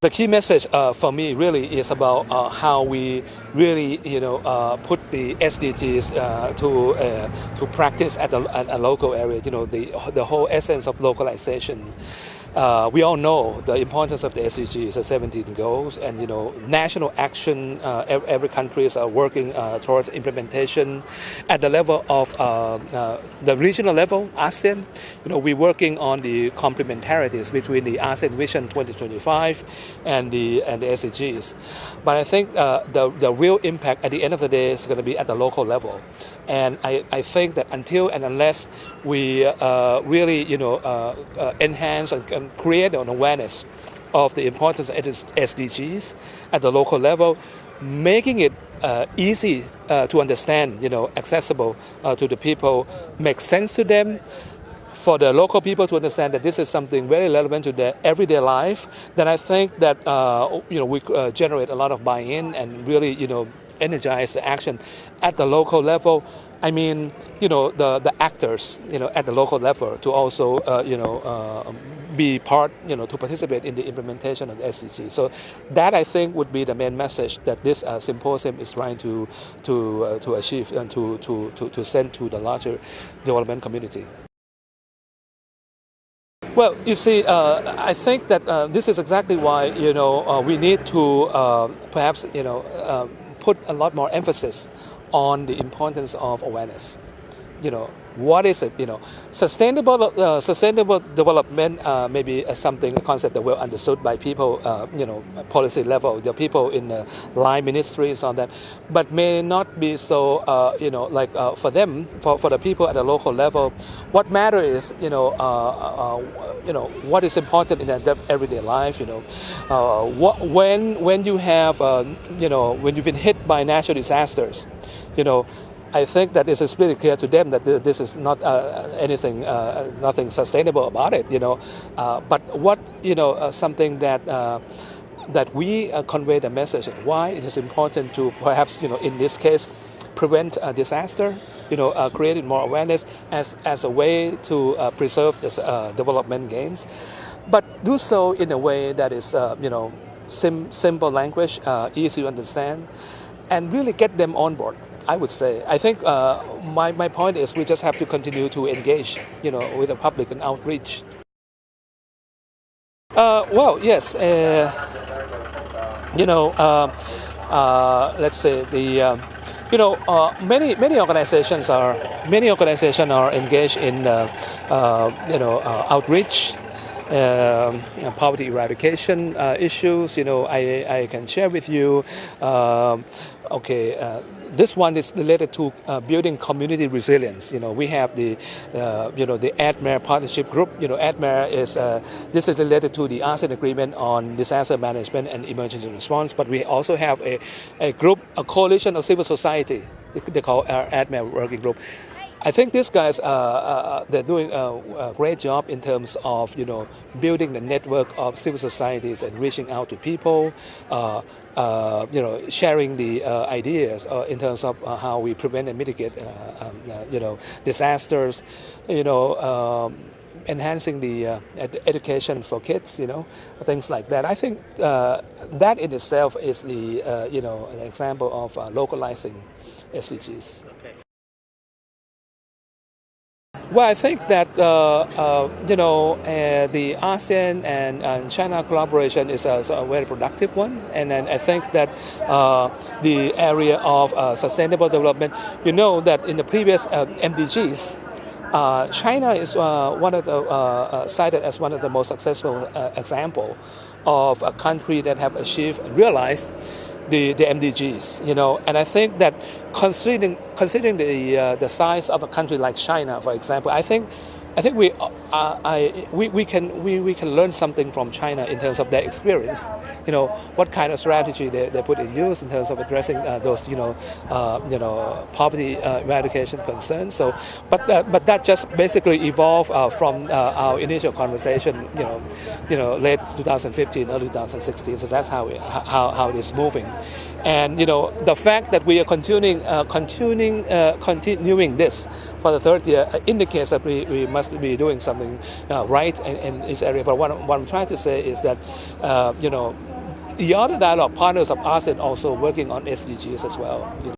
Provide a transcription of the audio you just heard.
The key message for me really is about how we really, put the SDGs to practice at a local area. The whole essence of localization. We all know the importance of the SDGs, the 17 goals, and national action. Every country is working towards implementation at the level of the regional level. ASEAN, we're working on the complementarities between the ASEAN Vision 2025 and the SDGs. But I think the real impact at the end of the day is going to be at the local level, and I think that until and unless we really enhance and create an awareness of the importance of SDGs at the local level, making it easy to understand, accessible to the people, make sense to them, for the local people to understand that this is something very relevant to their everyday life, then I think that we generate a lot of buy-in and really energize the action at the local level. I mean, the actors, at the local level to also, be part, to participate in the implementation of the SDGs. So that I think would be the main message that this symposium is trying to achieve and to send to the larger development community. Well, you see, I think that this is exactly why we need to perhaps put a lot more emphasis on the importance of awareness. What is it? Sustainable development may be a concept that well understood by people, policy level, the people in the line ministries on that, but may not be so, for them, for the people at the local level. What matters is, what is important in their everyday life. When you have, when you've been hit by natural disasters, I think that it is pretty clear to them that this is not nothing sustainable about it, But what, something that we convey the message of why it is important to perhaps, in this case, prevent a disaster, creating more awareness as a way to preserve this development gains, but do so in a way that is, simple language, easy to understand, and really get them on board. I would say. I think my point is we just have to continue to engage, with the public and outreach. Well, yes. Let's say the many organizations are engaged in outreach. Poverty eradication issues. I can share with you. This one is related to building community resilience. We have the ADMARE partnership group. ADMARE is this is related to the ASEAN agreement on disaster management and emergency response. But we also have a group, a coalition of civil society. They call our ADMARE working group. I think these guys they're doing a great job in terms of building the network of civil societies and reaching out to people, sharing the ideas in terms of how we prevent and mitigate disasters, enhancing the education for kids, things like that. I think that in itself is the an example of localizing SDGs. Okay. Well, I think that the ASEAN and China collaboration is a very productive one, and then I think that the area of sustainable development, that in the previous MDGs, China is one of the cited as one of the most successful example of a country that have realized the MDGs, and I think that considering the size of a country like China, for example, I think we can learn something from China in terms of their experience. What kind of strategy they put in use in terms of addressing those poverty eradication concerns. So, but that just basically evolved from our initial conversation. Late 2015, early 2016. So that's how it is moving. And the fact that we are continuing this for the third year indicates that we must be doing something right in this area. But what I'm trying to say is that the other dialogue partners of ASEAN also working on SDGs as well.